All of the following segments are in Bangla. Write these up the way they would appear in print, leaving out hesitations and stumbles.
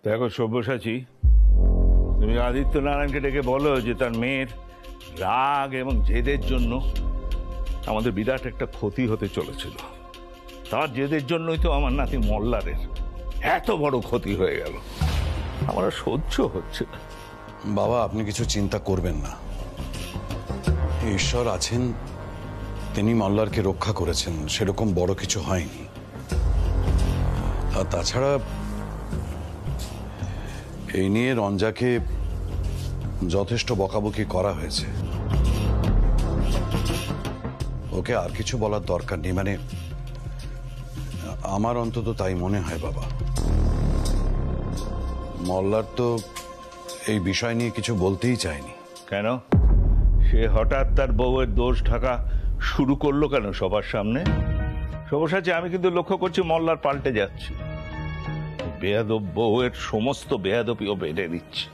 দেখো সব্যসাচী, তুমি আদিত্য নারায়ণকে ডেকে বলো যে তার মেয়ের রাগ এবং জেদের জন্য আমাদের বিরাট একটা ক্ষতি হতে চলেছিল। তার জেদের জন্যই তো আমার নাতি মল্লারের এত বড় ক্ষতি হয়ে গেল। আমার আর সহ্য হচ্ছে না। বাবা, আপনি কিছু চিন্তা করবেন না। ঈশ্বর আছেন, তিনি মল্লারকে রক্ষা করেছেন, সেরকম বড় কিছু হয়নি। আর তাছাড়া এই নিয়ে রঞ্জাকে যথেষ্ট বকাবকি করা হয়েছে। ওকে আর কিছু বলার দরকার নেই, মানে আমার অন্তত তাই মনে হয়। বাবা, মল্লার তো এই বিষয় নিয়ে কিছু বলতেই চায়নি। কেন? সে হঠাৎ তার বউয়ের দোষ ঢাকা শুরু করলো কেন সবার সামনে? সব্যসাচী, আমি কিন্তু লক্ষ্য করছি মল্লার পাল্টে যাচ্ছে। বেয়াদব বউয়ের সমস্ত বেয়াদবিও বেড়ে দিচ্ছে।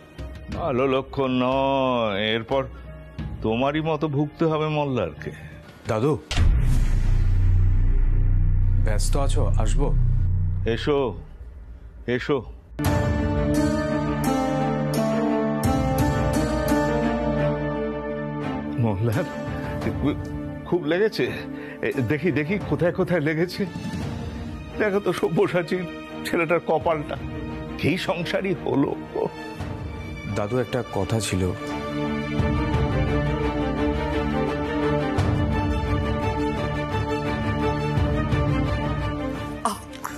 ভালো লক্ষণ নয়। এরপর তোমারই মতো ভুগতে হবে মল্লারকে। দাদু, ব্যস্ত আছো? আসবো? এসো এসো। মল্লার খুব লেগেছে? দেখি দেখি কোথায় কোথায় লেগেছে। দেখো তো সব্যসাচী ছেলেটার কপালটা কি সংসারই হলো। দাদু, একটা কথা ছিল।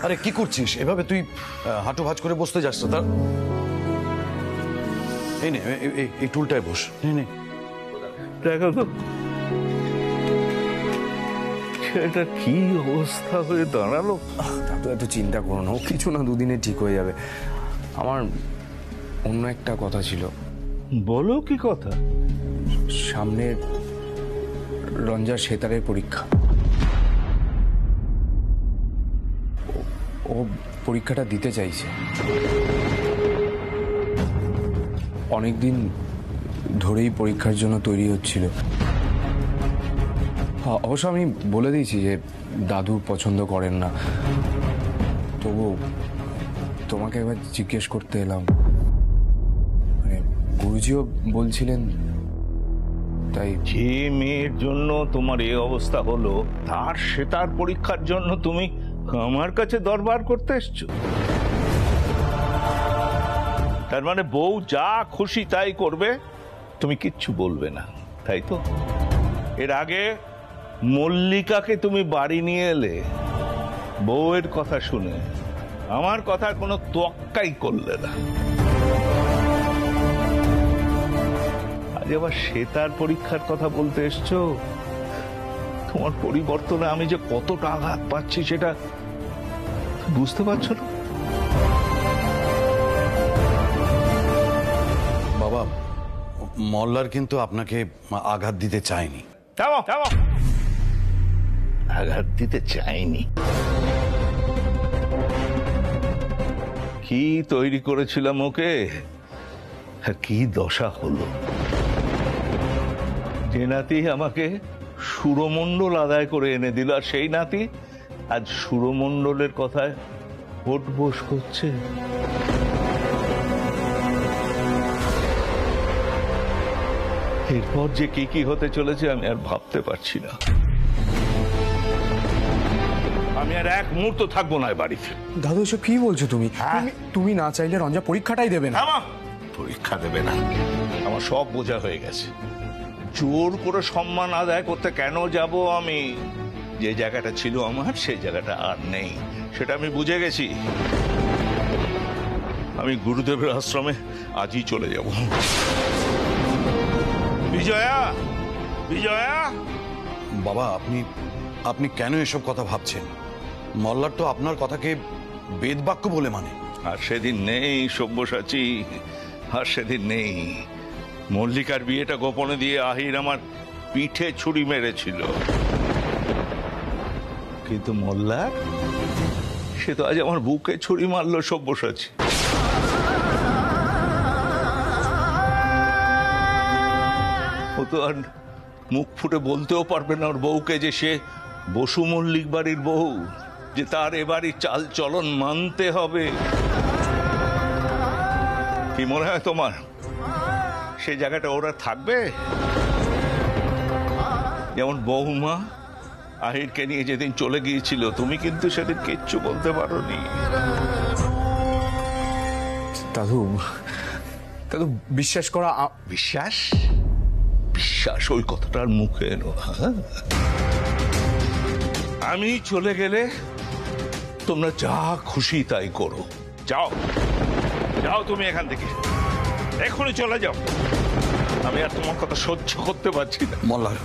আরে কি করছিস এভাবে? তুই হাঁটু ভাঁজ করে বসতে যাস তো। এই নে, এই টুলটায় বস। নে। দেখো তো ছেলেটার কি অবস্থা হয়ে দাঁড়ালো। দাদু, এত চিন্তা করো না, ও কিছু না, দুদিনে ঠিক হয়ে যাবে। আমার অন্য একটা কথা ছিল। বলো, কি কথা? সামনে রঞ্জার সেতারের পরীক্ষা। ও পরীক্ষাটা দিতে চাইছে। অনেকদিন ধরেই পরীক্ষার জন্য তৈরি হচ্ছিল। অবশ্য আমি বলে দিয়েছি যে দাদু পছন্দ করেন না। তবু তোমাকে একবার জিজ্ঞেস করতে এলাম। মানে গুরুজিও বলছিলেন, তাই। যে মেয়ের জন্য তোমার এই অবস্থা হলো, তার সেতার পরীক্ষার জন্য তুমি আমার কাছে দরবার করতে এসছো? তার মানে বউ যা খুশি তাই করবে, তুমি কিচ্ছু বলবে না, তাই তো? এর আগে মল্লিকাকে তুমি বাড়ি নিয়ে এলে বউয়ের কথা শুনে, আমার কথা কোনো তোয়াক্কাই করলে না। আজ আবার সেতার পরীক্ষার কথা বলতে এসছো। তোমার পরিবর্তনে আমি যে কতটা আঘাত পাচ্ছি সেটা বুঝতে পারছো না? বাবা, মল্লার কিন্তু আপনাকে আঘাত দিতে চায়নি। আঘাত দিতে চাইনি? কি তৈরি করেছিলাম ওকে, আর কি দশা হলো। যে নাতি আমাকে সুরমণ্ডল আদায় করে এনে দিল, আর সেই নাতি আজ সুরমণ্ডলের কথায় ওঠবোস করছে। এরপর যে কি কি হতে চলেছে আমি আর ভাবতে পারছি না। আমি আর এক মুহূর্ত থাকবো না বাড়িতে। দাদু, এসব কি বলছো তুমি? তুমি না চাইলে রঞ্জা পরীক্ষাটাই দেবে না। পরীক্ষা দেবে না? আমার সব বোঝা হয়ে গেছে। জোর করে সম্মান আদায় করতে কেন যাব আমি? যে জায়গাটা ছিল আমার, সেই জায়গাটা আর নেই, সেটা আমি বুঝে গেছি। আমি গুরুদেবের আশ্রমে আজই চলে যাব। বিজয়া, বিজয়া! বাবা, আপনি কেন এসব কথা ভাবছেন? মল্লার তো আপনার কথাকে বেদ বাক্য বলে মানে। আর সেদিন নেই সব্যসাচী, আর সেদিন নেই। মল্লিকার বিয়েটা গোপনে দিয়ে আহির আমার পিঠে ছুরি মেরেছিল, কিন্তু মল্লার সে তো আজ আমার বুকে ছুরি মারলো সব্যসাচী। ও তো আর মুখ ফুটে বলতেও পারবে না ওর বউকে যে সে বসু মল্লিক বাড়ির বউ, যে তার এবারই চাল চলন মানতে হবে। কি মনে হয় তোমার সেই জায়গাটা ওরা থাকবে? যেমন বৌমা আহিরকে নিয়ে যেদিন চলে গিয়েছিল, তুমি কিন্তু সেদিন কিচ্ছু বলতে পারোনি। দাদু, দাদু বিশ্বাস করা। বিশ্বাস? বিশ্বাস ওই কথাটার মুখে এলো? আমি চলে গেলে তোমরা যা খুশি তাই করো। যাও যাও তুমি এখান থেকে, এখনই চলে যাও। আমি আর তোমার কথা সহ্য করতে পারছি না। মল্লার,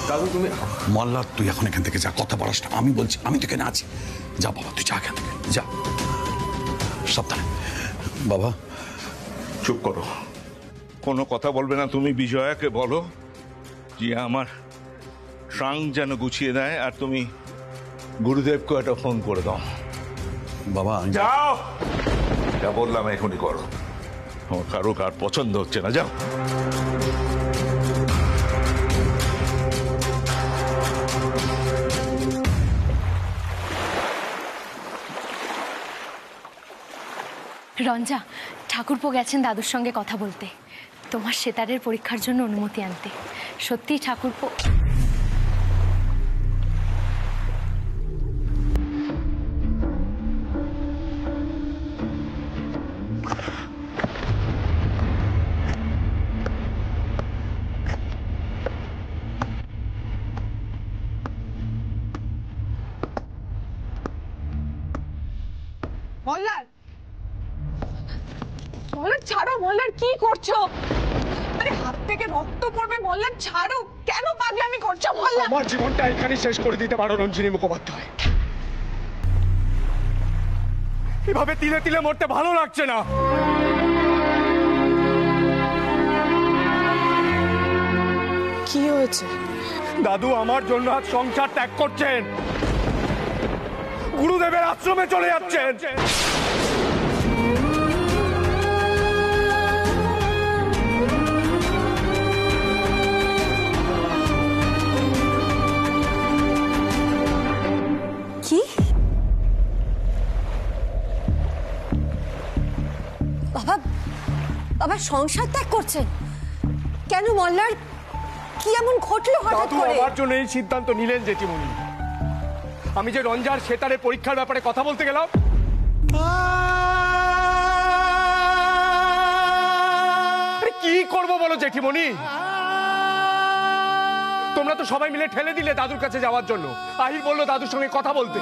দাদু তুমি। মল্লার তুই এখন এখান থেকে যা, কথা বাড়াস না। আমি বলছি, আমি তো এখানে আছি। যা বাবা, তুই যা এখান থেকে, যা। সাবধানে বাবা। চুপ করো, কোনো কথা বলবে না তুমি। বিজয়াকে বলো যে আমার ট্রাঙ্ক যেন গুছিয়ে দেয়, আর তুমি গুরুদেবকে একটা ফোন করে দাও। বাবা যাও, যা বললাম এখনই করো। আমার কারো কার পছন্দ হচ্ছে না, যাও। রঞ্জা, ঠাকুরপো গেছেন দাদুর সঙ্গে কথা বলতে, তোমার সেতারের পরীক্ষার জন্য অনুমতি আনতে। সত্যি ঠাকুরপো। মল্লার, মল্লার ছাড়ো। মল্লার কি করছো? আরে হাত থেকে রক্ত পড়বে। মল্লার ছাড়ো, কেন পাগলামি করছো? মল্লার, আমার জীবনটা এখানে শেষ করে দিতে পারো রঞ্জিনী মুখোপাধ্যায়। এভাবে তিলে তিলে মরতে ভালো লাগছে না। কি হয়েছে? দাদু আমার জন্য আজ সংসার ত্যাগ করছেন, গুরুদেবের আশ্রমে চলে যাচ্ছেন। কি? বাবা, বাবা সংসার ত্যাগ করছেন কেন? মল্লার কি এমন ঘটলো হঠাৎ দাদু করে? আমার জন্য এই সিদ্ধান্ত নিলেন জেঠিমণি। আমি যে রঞ্জার সেতারের পরীক্ষার ব্যাপারে কথা বলতে গেলাম, কি করবো বলো জেঠিমণি? তোমরা তো সবাই মিলে ঠেলে দিলে দাদুর কাছে যাওয়ার জন্য। আহির বললো দাদুর সঙ্গে কথা বলতে,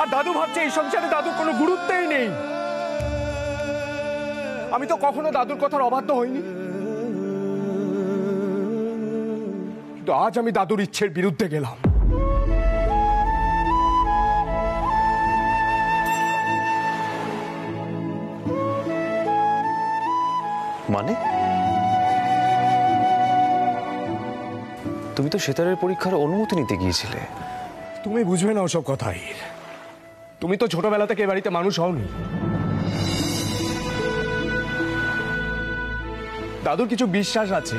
আর দাদু ভাবছে এই সংসারে দাদুর কোনো গুরুত্বই নেই। আমি তো কখনো দাদুর কথার অবাধ্য হইনি, কিন্তু আজ আমি দাদুর ইচ্ছের বিরুদ্ধে গেলাম। মানে তুমি তো সেতারের পরীক্ষার অনুমতি নিতে গিয়েছিলে। তুমি বুঝবে না ওসব কথাই। তুমি তো ছোটবেলা থেকে এ বাড়িতে মানুষ হওনি। দাদুর কিছু বিশ্বাস আছে।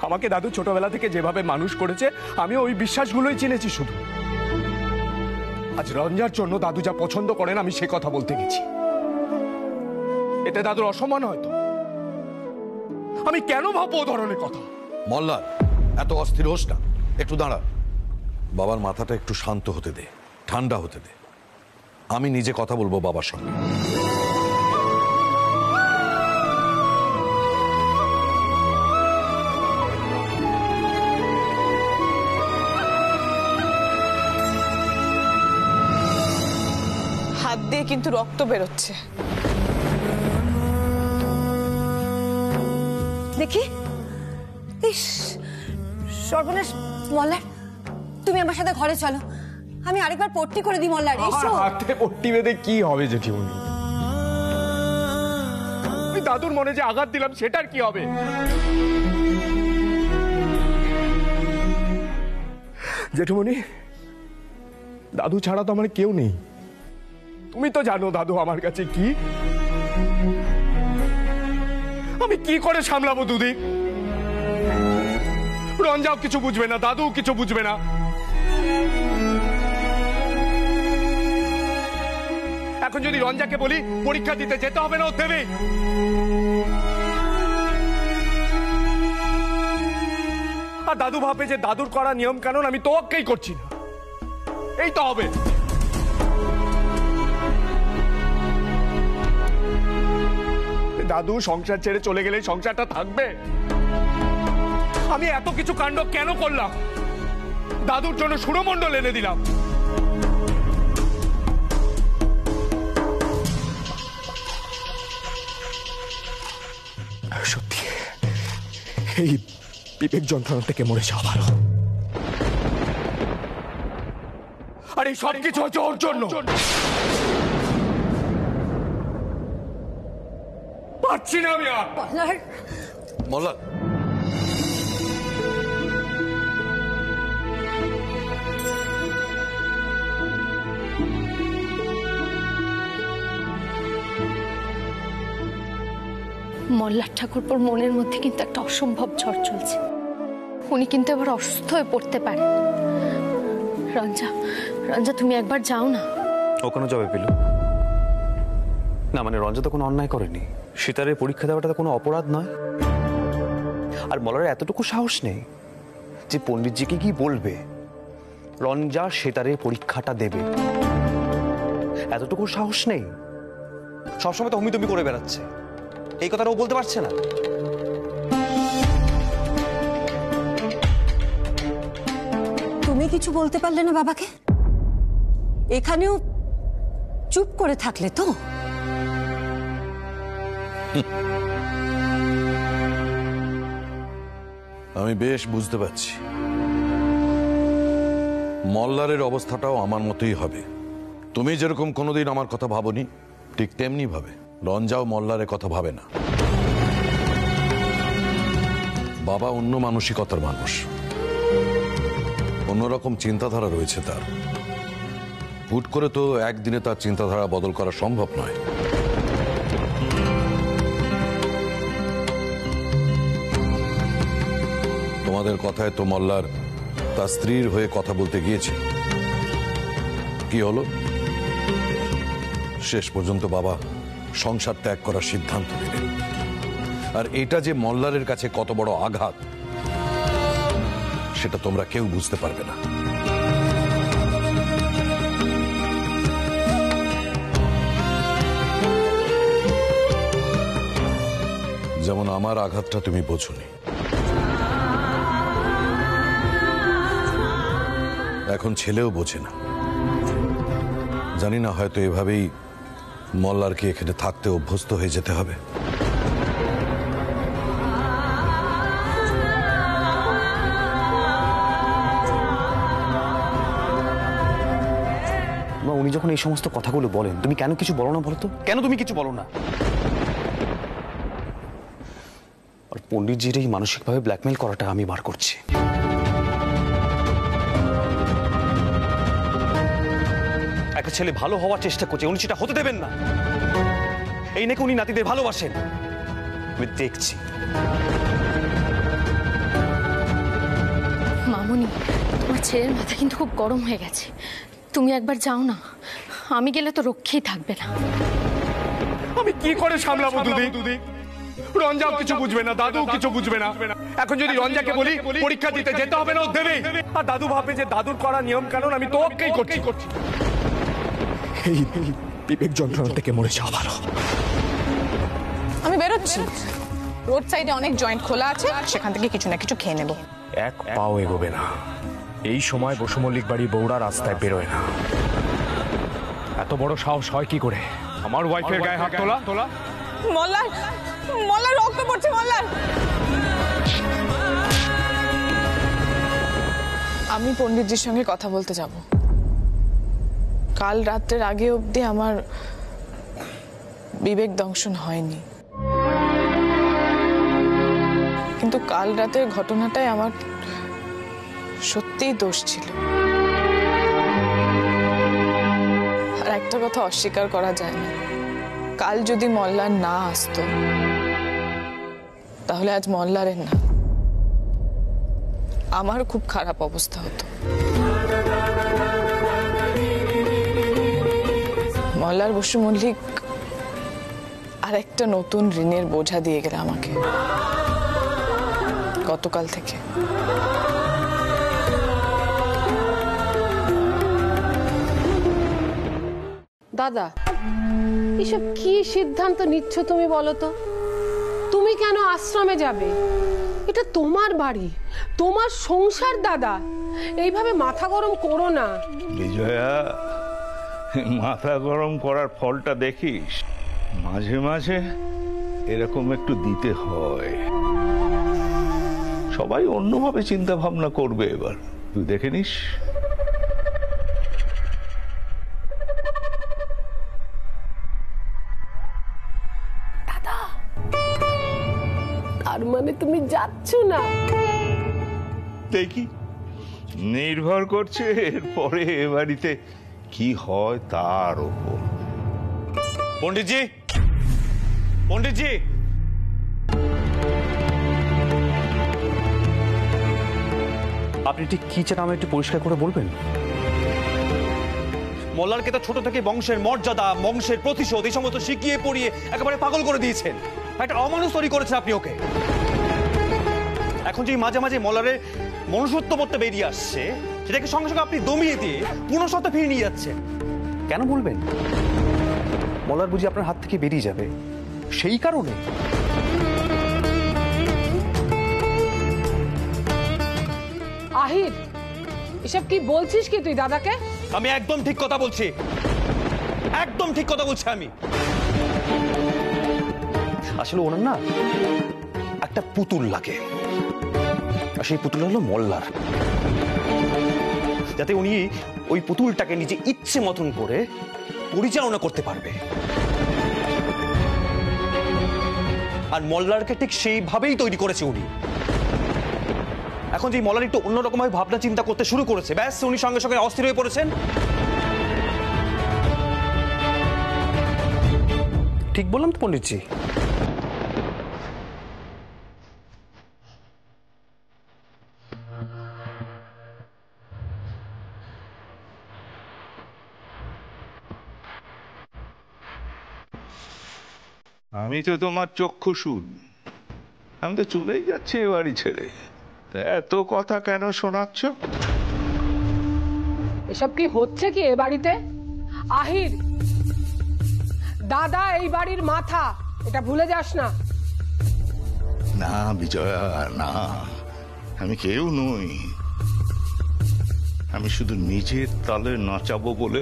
আমাকে দাদু ছোটবেলা থেকে যেভাবে মানুষ করেছে, আমি ওই বিশ্বাসগুলোই চিনেছি শুধু। আজ রঞ্জার জন্য দাদু যা পছন্দ করেন আমি সে কথা বলতে গেছি। এতে দাদুর অসম্মান হয়তো। আমি কেন ভাববো ও ধরনের কথা? মল্লার, এত অস্থির হোস না, একটু দাঁড়া। বাবার মাথাটা একটু শান্ত হতে দে, ঠান্ডা হতে দে। আমি নিজে কথা বলবো বাবার সঙ্গে। হাত দিয়ে কিন্তু রক্ত বেরোচ্ছে। দেখি। ইস, সর্বনাশ। মল্লার, তুমি আমার সাথে ঘরে চলো, আমি আরেকবার পট্টি করে দিই। মল্লার, এসো। হাতে পট্টি বেঁধে কি হবে জেঠিমণি? ওই দাদুর মনে যে আঘাত দিলাম সেটার কি হবে? জেঠিমণি, দাদু ছাড়া তো আমার কেউ নেই। তুমি তো জানো দাদু আমার কাছে কি। আমি কি করে সামলাবো দুদিক? রঞ্জাও কিছু বুঝবে না, দাদু কিছু বুঝবে না। এখন যদি রঞ্জাকে বলি পরীক্ষা দিতে যেতে হবে না, ও দেবে। আর দাদু ভাবে যে দাদুর করা নিয়ম কানুন আমি তোয়াক্কাই করছি না, এই তো হবে। দাদু সংসার ছেড়ে চলে গেলে সংসারটা থাকবে? আমি এত কিছু কাণ্ড কেন করলাম? দাদুর জন্য সুরমণ্ডল এনে দিলাম। সত্যি এই বিবেক যন্ত্রণা থেকে মরে যাওয়া ভালো। আর এই সব কিছু হচ্ছে ওর জন্য। পারছি না আমি আর। মল্লার, মল্লার ঠাকুরপোর মনের মধ্যে কিন্তু একটা অসম্ভব ঝড় চলছে। উনি কিন্তু এবার অসুস্থ হয়ে পড়তে পারেন। রঞ্জা, রঞ্জা তুমি একবার যাও না। ও কোনো যাবে পেল না? মানে রঞ্জা তো কোনো অন্যায় করেনি, সীতারের পরীক্ষা দেওয়াটা তো কোনো অপরাধ নয়। আর মলারের এতটুকু সাহস নেই যে পণ্ডিতজিকে কি বলবে রঞ্জা সীতারের পরীক্ষাটা দেবে, এতটুকু সাহস নেই। সবসময় তো হুমিতুমি করে বেড়াচ্ছে, এই কথাটা ও বলতে পারছে না। তুমি কিছু বলতে পারলে না বাবাকে? এখানেও চুপ করে থাকলে তো? আমি বেশ বুঝতে পারছি মল্লারের অবস্থাটাও আমার মতোই হবে। তুমি যেরকম কোনোদিন আমার কথা ভাবনি, ঠিক তেমনি ভাবে রঞ্জাও মল্লারের কথা ভাবে না। বাবা অন্য মানসিকতার মানুষ, অন্যরকম চিন্তাধারা রয়েছে তার। হুট করে তো একদিনে তার চিন্তাধারা বদল করা সম্ভব নয়। তোমাদের কথায় তো মল্লার তার স্ত্রীর হয়ে কথা বলতে গিয়েছে, কি হলো? শেষ পর্যন্ত বাবা সংসার ত্যাগ করার সিদ্ধান্ত নিলেন। আর এটা যে মল্লারের কাছে কত বড় আঘাত সেটা তোমরা কেউ বুঝতে পারবে না। যেমন আমার আঘাতটা তুমি বোঝোনি, এখন ছেলেও বোঝে না। জানি না, হয়তো এভাবেই মল্লারকে এখানে থাকতে অভ্যস্ত হয়ে যেতে হবে। উনি যখন এই সমস্ত কথাগুলো বলেন, তুমি কেন কিছু বলো না বলো তো? কেন তুমি কিছু বলো না? আর পণ্ডিতজির এই মানসিকভাবে ব্ল্যাকমেল করাটা আমি বার করছি। একটা ছেলে ভালো হওয়ার চেষ্টা করছে, উনি সেটা হতে দেবেন না। এই নাকি উনি নাতিদের ভালোবাসেন, আমি দেখছি। মামুনি, তোমার ছেলের মাথা কিন্তু খুব গরম হয়ে গেছে। তুমি একবার যাও না, আমি গেলে তো রক্ষেই থাকবে না। আমি কি করে সামলাবো দুদি? রঞ্জাও কিছু বুঝবে না, দাদুও কিছু বুঝবে না। এখন যদি রঞ্জাকে বলি পরীক্ষা দিতে যেতে হবে না, ও দেবে। আর দাদু ভাবে যে দাদুর করা নিয়ম কানুন আমি তোয়াক্কাই করছি। এই বিবেক যন্ত্রণা থেকে মরে যাওয়া ভালো। আমি বেরোচ্ছি, রোড সাইডে অনেক জয়েন্ট খোলা আছে, সেখান থেকে কিছু না কিছু খেয়ে নেব। এক পাও এগোবে না। এই সময় বসুমল্লিক বাড়ি বউরা রাস্তায় বেরোয় না। এত বড় সাহস হয় কি করে আমার ওয়াইফের গায়ে হাত তোলা? মল্লার, মল্লার রক্ত পড়ছে। মল্লার, আমি পণ্ডিতজির সঙ্গে কথা বলতে যাব। কাল রাতের আগে অবধি আমার বিবেক দংশন হয়নি, কিন্তু কাল রাতের ঘটনাটাই আমার সত্যিই দোষ ছিল। আর একটা কথা অস্বীকার করা যায় না, কাল যদি মল্লার না আসতো তাহলে আজ মল্লারের না, আমার খুব খারাপ অবস্থা হতো। মল্লার বসু মল্লিক আর একটা নতুন ঋণের বোঝা দিয়ে গেল আমাকে গতকাল থেকে। দাদা, এসব কি সিদ্ধান্ত নিচ্ছ তুমি বলো তো? তুমি কেন আশ্রমে যাবে? এটা তোমার বাড়ি, তোমার সংসার দাদা। এইভাবে মাথা গরম করো না। বিজয়া, মাথা গরম করার ফলটা দেখিস। মাঝে মাঝে এরকম একটু দিতে হয়। সবাই অন্যভাবে চিন্তা ভাবনা করবে এবার, তুই দেখে নিস। তার মানে তুমি যাচ্ছ না? দেখি, নির্ভর করছে এরপরে এ বাড়িতে কি হয় তার উপর। পণ্ডিতজি, পণ্ডিতজি, আপনি ঠিক কি চান আমি একটু পরিষ্কার করে বলবেন? মল্লারকে তো ছোট থেকে বংশের মর্যাদা, বংশের প্রতিশোধ এই সমস্ত শিখিয়ে পড়িয়ে একেবারে পাগল করে দিয়েছেন। একটা অমানুষ তৈরি করেছেন আপনি ওকে। এখন যে মাঝে মাঝে মল্লারের মনুষ্যত্ববোধটা বেরিয়ে আসছে, সেটাকে সঙ্গে সঙ্গে আপনি দমিয়ে দিয়ে পুনঃসত্ত্বা ফিরিয়ে নিয়ে যাচ্ছেন। কেন বলবেন? মল্লার বুঝি আপনার হাত থেকে বেরিয়ে যাবে সেই কারণে? আহির, এসব কি বলছিস কি তুই দাদাকে? আমি একদম ঠিক কথা বলছি, একদম ঠিক কথা বলছি আমি। আসলে ওনার না একটা পুতুল লাগে, আর সেই পুতুল হলো মল্লার। যাতে উনি ওই পুতুলটাকে নিজে ইচ্ছে মতন করে পরিচালনা করতে পারবে, আর মল্লারকে ঠিক সেইভাবেই তৈরি করেছে উনি। এখন যে মল্লার একটু অন্যরকম ভাবে ভাবনা চিন্তা করতে শুরু করেছে, ব্যাস উনি সঙ্গে সঙ্গে অস্থির হয়ে পড়েছেন। ঠিক বললাম তো পণ্ডিতজি? আমি তো তোমার চক্ষুশূল, আমি তো চলেই যাচ্ছি এ বাড়ি ছেড়ে। তা এত কথা কেন শোনাচ্ছ? এসব কি হচ্ছে কি এ বাড়িতে? আহির, দাদা এই বাড়ির মাথা, এটা ভুলে যাস না। না বিজয়া, না, আমি কেউ নই। আমি শুধু নিজের তালে নাচাবো বলে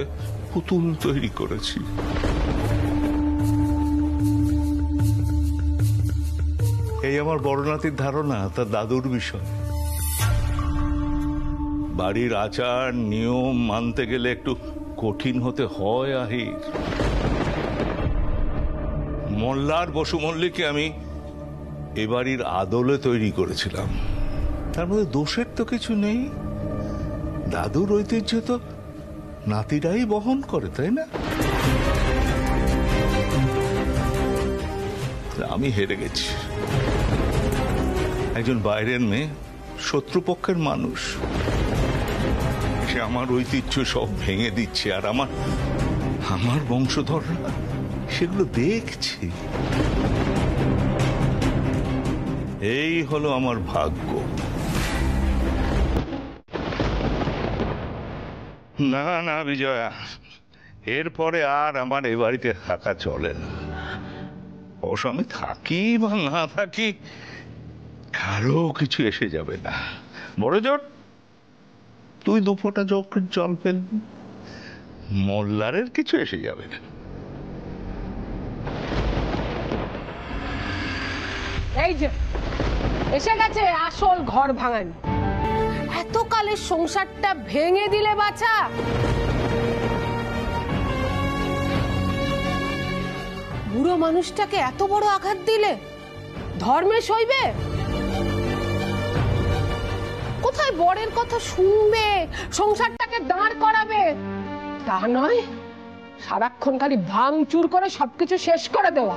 পুতুল তৈরি করেছি। এই আমার বড় নাতির ধারণা তার দাদুর বিষয়। বাড়ির আচার নিয়ম মানতে গেলে একটু কঠিন হতে হয় আহির। মল্লার বসু মল্লিককে আমি এ বাড়ির আদলে তৈরি করেছিলাম। তার মধ্যে দোষের তো কিছু নেই। দাদুর ঐতিহ্য তো নাতিরাই বহন করে, তাই না? আমি হেরে গেছি। একজন বাইরের মেয়ে, শত্রুপক্ষের মানুষ, সে আমার ঐতিহ্য সব ভেঙে দিচ্ছে, আর আমার বংশধররা সেগুলো দেখছে। এই হলো আমার ভাগ্য। না না বিজয়া, এরপরে আর আমার এ বাড়িতে থাকা চলে না। অবশ্য আমি থাকি বা না থাকি, কারো কিছু এসে যাবে না। বড় জোর তুই দুফোঁটা চোখের জল ফেলবি, মোল্লারের কিছু এসে যাবে না। এই যে এসে গেছে আসল ঘর ভাঙানি। এতকালের সংসারটা ভেঙে দিলে বাছা। বুড়ো মানুষটাকে এত বড় আঘাত দিলে ধর্মে সইবে? কোথায় বরের কথা শুনবে, সংসারটাকে দাঁড় করাবে? তা নয়, সারাক্ষণ খালি ভাঙচুর করে সবকিছু শেষ করে দেওয়া।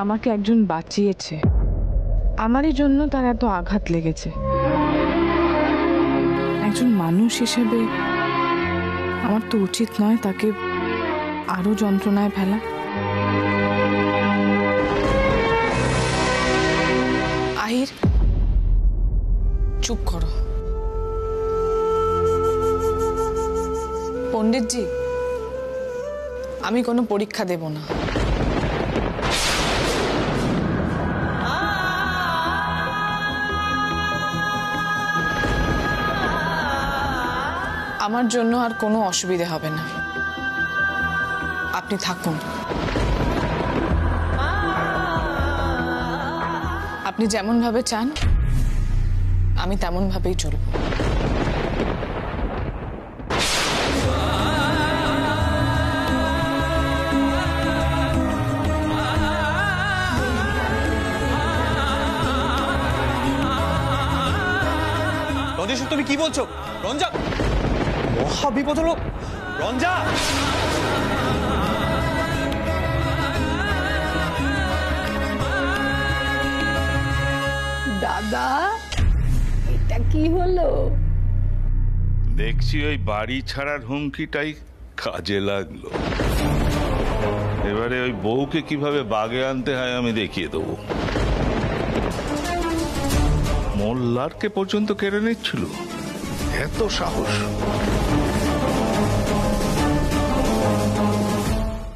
আমাকে একজন বাঁচিয়েছে, আমারই জন্য তার এত আঘাত লেগেছে। একজন মানুষ হিসেবে আমার তো উচিত নয় তাকে আরো যন্ত্রণায় ফেলা। আহির, চুপ করো। পণ্ডিতজি, আমি কোনো পরীক্ষা দেব না। আমার জন্য আর কোনো অসুবিধা হবে না, আপনি থাকুন। আপনি যেমন ভাবে চান আমি তেমন ভাবেই চলব। রঞ্জা, তুমি কি বলছো? রঞ্জা, মহা বিপদ হলো। রঞ্জা, দাদা, এটা কি হলো? দেখছি ওই বাড়ি ছাড়ার হুমকিটাই কাজে লাগলো। এবারে ওই বউকে কিভাবে বাগে আনতে হয় আমি দেখিয়ে দেবো। মোল্লারকে পর্যন্ত কেড়ে নিচ্ছিল, এত সাহস!